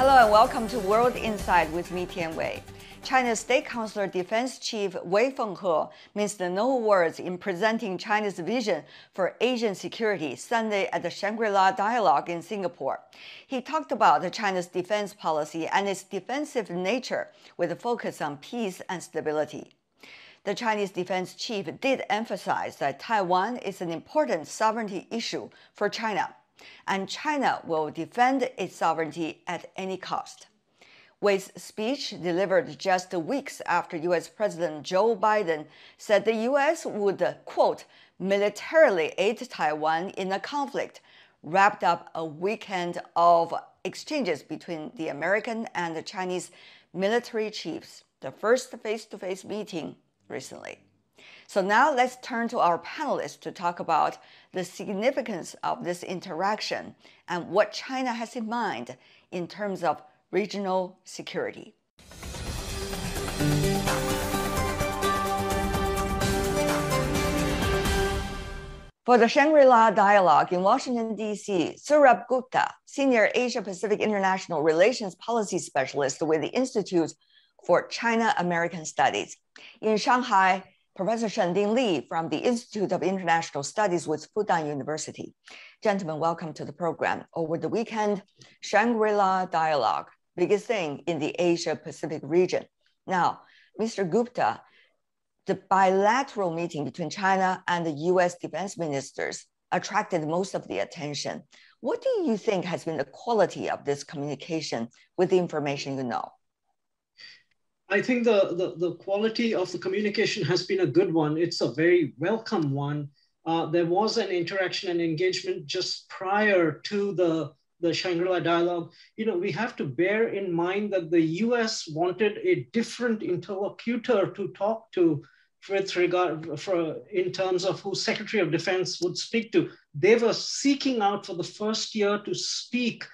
Hello and welcome to World Insight with me, Tian Wei. China's State Councilor Defense Chief Fenghe minced no words in presenting China's vision for Asian security Sunday at the Shangri-La Dialogue in Singapore. He talked about China's defense policy and its defensive nature with a focus on peace and stability. The Chinese defense chief did emphasize that Taiwan is an important sovereignty issue for China, and China will defend its sovereignty at any cost. Wei's speech, delivered just weeks after U.S. President Joe Biden said the U.S. would, quote, militarily aid Taiwan in a conflict, wrapped up a weekend of exchanges between the American and the Chinese military chiefs, the first face-to-face meeting recently. So now let's turn to our panelists to talk about the significance of this interaction and what China has in mind in terms of regional security. For the Shangri-La Dialogue in Washington, D.C., Saurabh Gupta, Senior Asia-Pacific International Relations Policy Specialist with the Institute for China-American Studies. In Shanghai, Professor Shending Li from the Institute of International Studies with Fudan University. Gentlemen, welcome to the program. Over the weekend, Shangri-La Dialogue, biggest thing in the Asia-Pacific region. Now, Mr. Gupta, the bilateral meeting between China and the U.S. defense ministers attracted most of the attention. What do you think has been the quality of this communication with the information you know? I think the quality of the communication has been a good one. It's a very welcome one. There was an interaction and engagement just prior to the Shangri-La Dialogue. You know, we have to bear in mind that the US wanted a different interlocutor to talk to with regard in terms of who Secretary of Defense would speak to. They were seeking out for the first year to speak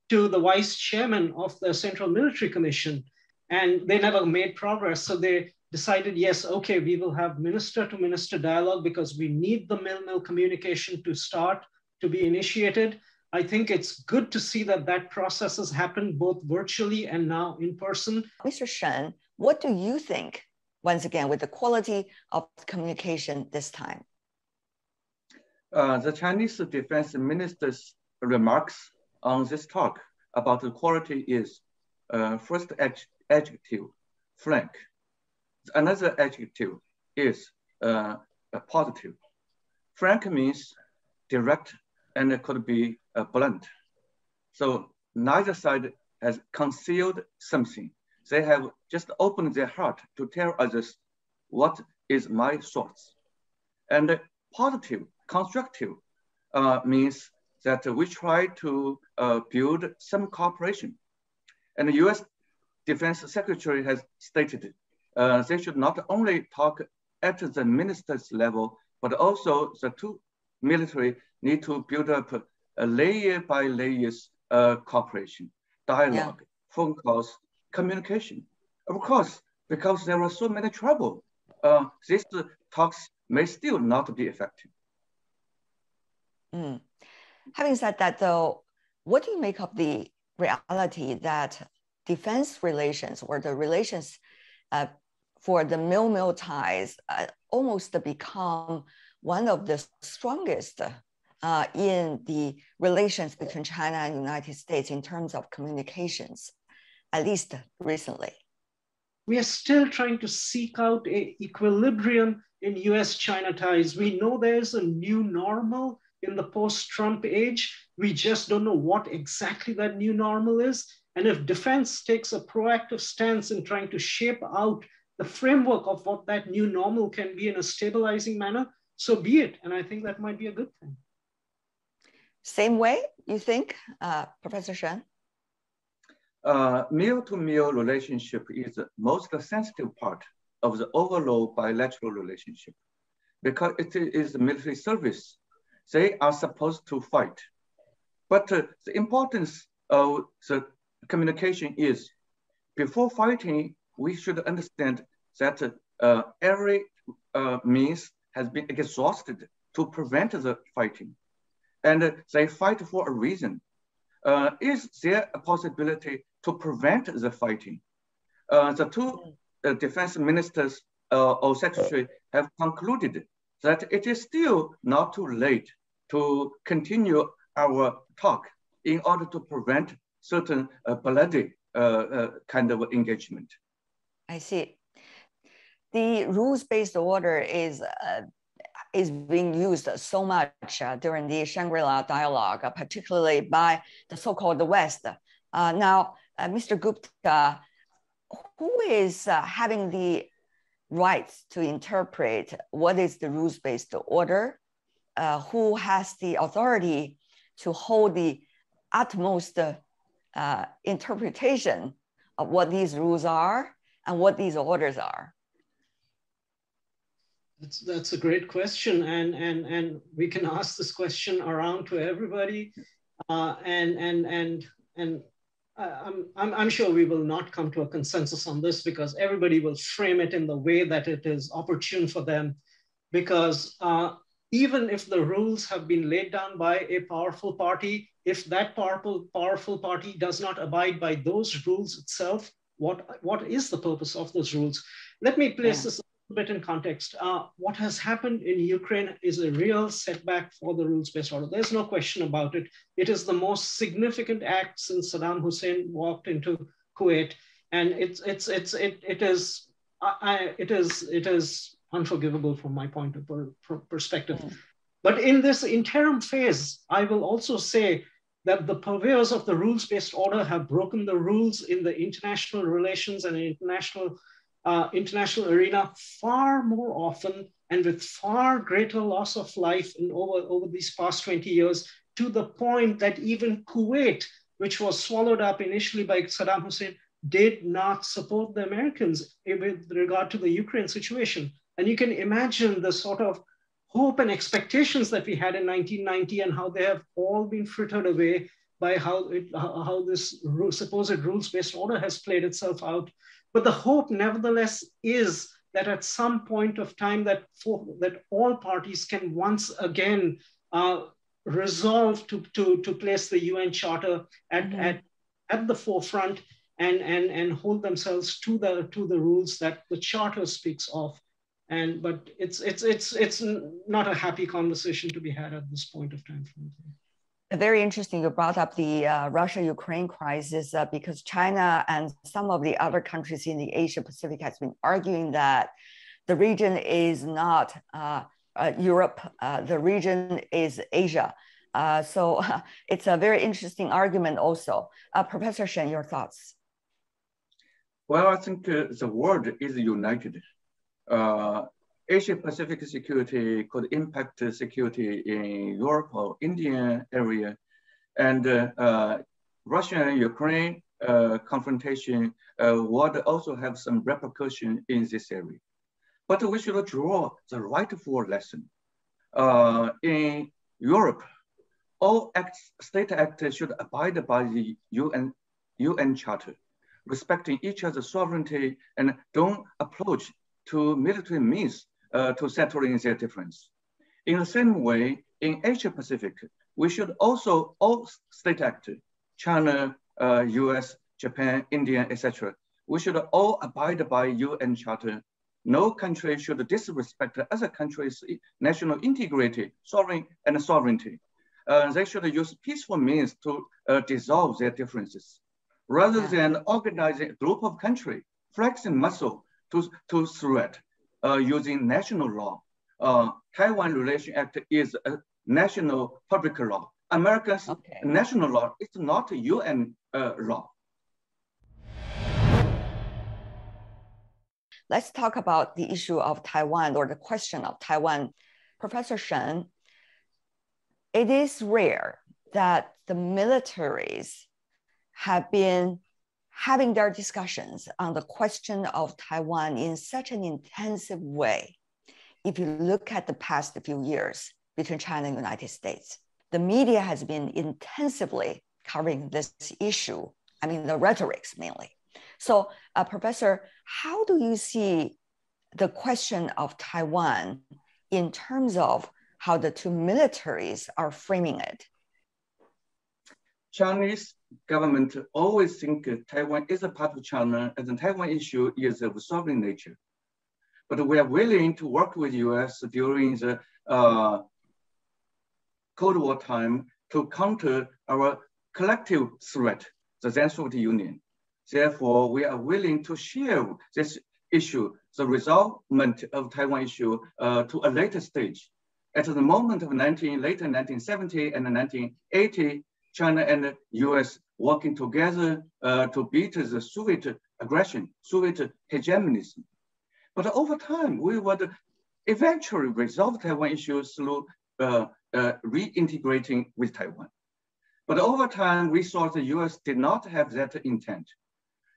to the vice chairman of the Central Military Commission, and they never made progress. So they decided, yes, okay, we will have minister-to-minister dialogue because we need the mill-mill communication to start, to be initiated. I think it's good to see that that process has happened both virtually and now in person. Mr. Shen, what do you think, once again, with the quality of communication this time? The Chinese defense minister's remarks on this talk about the quality is first adjective, frank. Another adjective is positive. Frank means direct and it could be blunt. So neither side has concealed something. They have just opened their heart to tell others what is my thoughts. And positive, constructive means that we try to build some cooperation. And the US Defense Secretary has stated they should not only talk at the minister's level, but also the two military need to build up a layer by layers cooperation, dialogue, phone calls, communication. Of course, because there are so many trouble, these talks may still not be effective. Having said that, though, what do you make of the reality that defense relations or the relations for the mill-mill ties almost become one of the strongest in the relations between China and the United States in terms of communications, at least recently? We are still trying to seek out an equilibrium in US-China ties. We know there's a new normal in the post-Trump age. We just don't know what exactly that new normal is. And if defense takes a proactive stance in trying to shape out the framework of what that new normal can be in a stabilizing manner, so be it. And I think that might be a good thing. Same way, you think, Professor Shen? Mill-to-mill relationship is the most sensitive part of the overall bilateral relationship because it is military service. They are supposed to fight. But the importance of the communication is, before fighting, we should understand that every means has been exhausted to prevent the fighting. And they fight for a reason. is there a possibility to prevent the fighting? The two defense ministers or secretary have concluded that it is still not too late to continue our talk in order to prevent certain bloody kind of engagement. I see. The rules-based order is being used so much during the Shangri-La Dialogue, particularly by the so-called West. Now, Mr. Gupta, who is having the rights to interpret what is the rules-based order? Who has the authority to hold the utmost interpretation of what these rules are and what these orders are? That's a great question, and we can ask this question around to everybody, I'm sure we will not come to a consensus on this because everybody will frame it in the way that it is opportune for them. Because even if the rules have been laid down by a powerful party, if that powerful party does not abide by those rules itself, what is the purpose of those rules? Let me place this a bit in context. What has happened in Ukraine is a real setback for the rules-based order. There's no question about it. It is the most significant act since Saddam Hussein walked into Kuwait, and it is unforgivable from my point of perspective. But in this interim phase, I will also say that the purveyors of the rules-based order have broken the rules in the international relations and international arena far more often and with far greater loss of life over these past 20 years, to the point that even Kuwait, which was swallowed up initially by Saddam Hussein, did not support the Americans with regard to the Ukraine situation. And you can imagine the sort of hope and expectations that we had in 1990 and how they have all been frittered away by how this supposed rules-based order has played itself out. But the hope, nevertheless, is that at some point of time that all parties can once again resolve to place the UN Charter at the forefront and hold themselves to the rules that the Charter speaks of. But it's not a happy conversation to be had at this point of time. Very interesting. You brought up the Russia-Ukraine crisis because China and some of the other countries in the Asia Pacific has been arguing that the region is not Europe, the region is Asia. So it's a very interesting argument also. Professor Shen, your thoughts? Well, I think the world is united. Asia Pacific security could impact security in Europe or Indian area, and Russia and Ukraine confrontation would also have some repercussion in this area. But we should draw the rightful lesson. In Europe, all state actors should abide by the UN Charter, respecting each other's sovereignty and don't approach to military means to settling their difference. In the same way, in Asia Pacific, we should also, all state actors, China, US, Japan, India, etc., we should all abide by UN Charter. No country should disrespect other countries' national integrity, sovereignty. They should use peaceful means to dissolve their differences, rather than organizing a group of countries, flexing muscle to threat using national law. Taiwan Relation Act is a national public law. America's national law is not a UN law. Let's talk about the issue of Taiwan or the question of Taiwan. Professor Shen, it is rare that the militaries have been having their discussions on the question of Taiwan in such an intensive way. If you look at the past few years between China and the United States, the media has been intensively covering this issue. I mean, the rhetorics mainly. So, Professor, how do you see the question of Taiwan in terms of how the two militaries are framing it? Chinese government always think Taiwan is a part of China and the Taiwan issue is of sovereign nature. But we are willing to work with US during the Cold War time to counter our collective threat, the then Soviet Union. Therefore, we are willing to share this issue, the resolvement of Taiwan issue to a later stage. At the moment of later 1970 and 1980, China and the US working together to beat the Soviet aggression, Soviet hegemonism. But over time, we would eventually resolve Taiwan issues through reintegrating with Taiwan. But over time, we saw the US did not have that intent.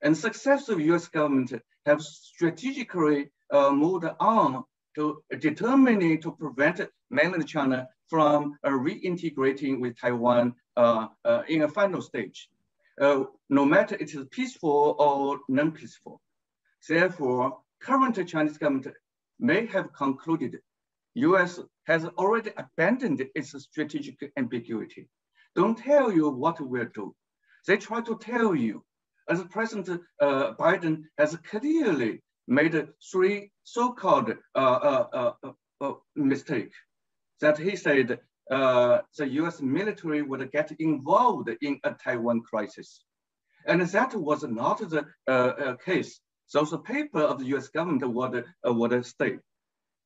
And successive US government have strategically moved on to determining to prevent mainland China from reintegrating with Taiwan in a final stage, no matter it is peaceful or non-peaceful. Therefore, current Chinese government may have concluded US has already abandoned its strategic ambiguity. Don't tell you what we'll do. They try to tell you, as President Biden has clearly made three so-called mistakes, that he said the US military would get involved in a Taiwan crisis. And that was not the case. So the paper of the US government would stay.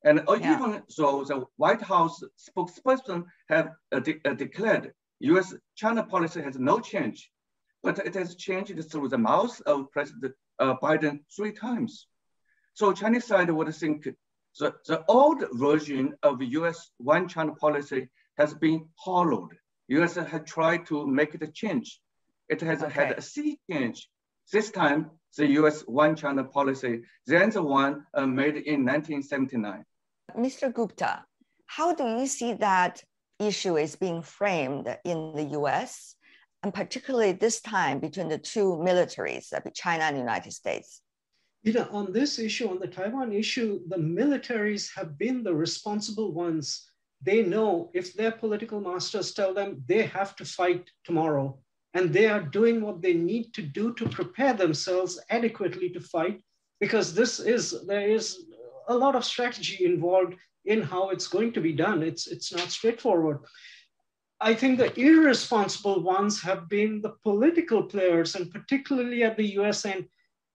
And even so, the White House spokesperson have declared US-China policy has no change, but it has changed through the mouth of President Biden 3 times. So Chinese side would think the old version of US one China policy has been hollowed. US had tried to make it a change. It has had a sea change. This time, the US one China policy, then the one made in 1979. Mr. Gupta, how do you see that issue is being framed in the US, and particularly this time between the two militaries, China and the United States? You know, on this issue, on the Taiwan issue, the militaries have been the responsible ones. They know if their political masters tell them they have to fight tomorrow, and they are doing what they need to do to prepare themselves adequately to fight, because there is a lot of strategy involved in how it's going to be done. It's not straightforward. I think the irresponsible ones have been the political players, and particularly at the US end.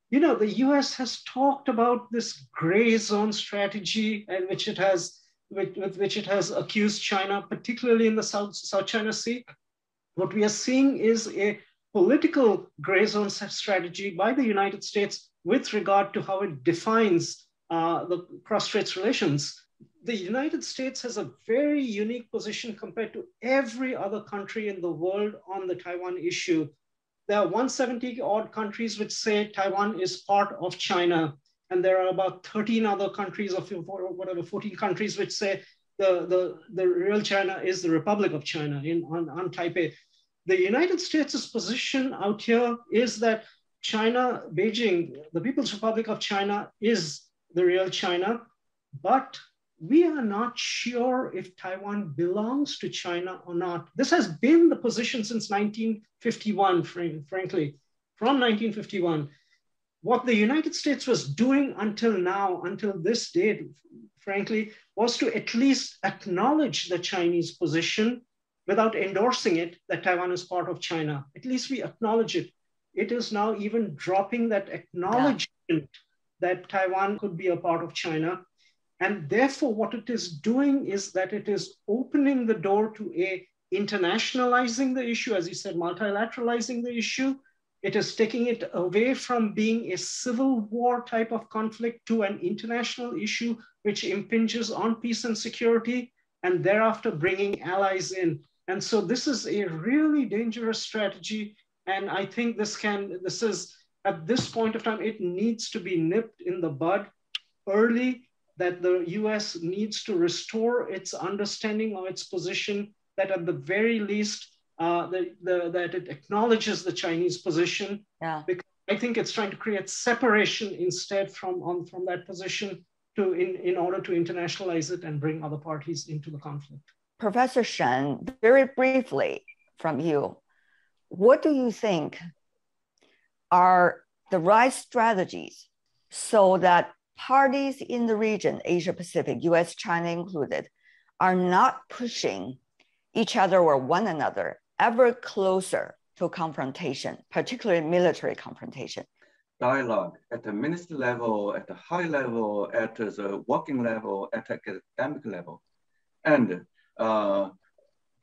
You know, the US has talked about this gray zone strategy and with which it has accused China, particularly in the South China Sea. What we are seeing is a political gray zone strategy by the United States with regard to how it defines the cross-strait relations. The United States has a very unique position compared to every other country in the world on the Taiwan issue. There are 170 odd countries which say Taiwan is part of China. And there are about 13 other countries, or whatever, 14 countries which say the real China is the Republic of China on Taipei. The United States' position out here is that China, Beijing, the People's Republic of China is the real China, but we are not sure if Taiwan belongs to China or not. This has been the position since 1951, frankly, from 1951. What the United States was doing until now, until this date, frankly, was to at least acknowledge the Chinese position without endorsing it, that Taiwan is part of China. At least we acknowledge it. It is now even dropping that acknowledgement that Taiwan could be a part of China. And therefore, what it is doing is that it is opening the door to internationalizing the issue, as you said, multilateralizing the issue. It is taking it away from being a civil war type of conflict to an international issue, which impinges on peace and security, and thereafter bringing allies in. And so this is a really dangerous strategy. And I think this is, at this point of time, it needs to be nipped in the bud early, that the US needs to restore its understanding of its position, that at the very least, that it acknowledges the Chinese position. Because I think it's trying to create separation instead from that position in order to internationalize it and bring other parties into the conflict. Professor Shen, very briefly from you, what do you think are the right strategies so that parties in the region, Asia Pacific, US, China included, are not pushing each other or one another ever closer to confrontation, particularly military confrontation? Dialogue at the minister level, at the high level, at the working level, at the academic level, and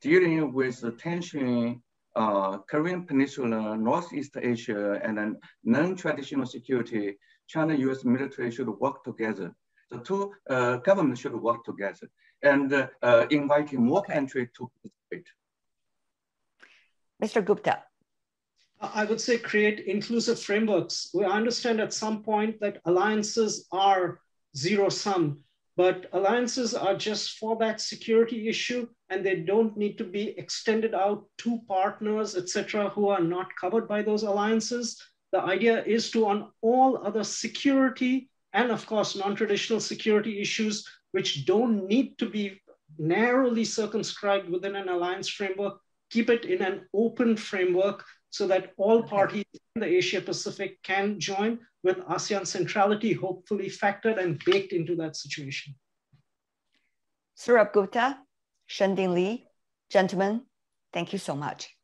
dealing with the tension, Korean Peninsula, Northeast Asia, and then non-traditional security, China-US military should work together. The two governments should work together and inviting more countries to participate. Mr. Gupta. I would say create inclusive frameworks. We understand at some point that alliances are zero-sum, but alliances are just for that security issue, and they don't need to be extended out to partners, etc., who are not covered by those alliances. The idea is to, on all other security and, of course, non-traditional security issues, which don't need to be narrowly circumscribed within an alliance framework, keep it in an open framework so that all parties in the Asia Pacific can join, with ASEAN centrality hopefully factored and baked into that situation. Saurabh Gupta, Shending Li, gentlemen, thank you so much.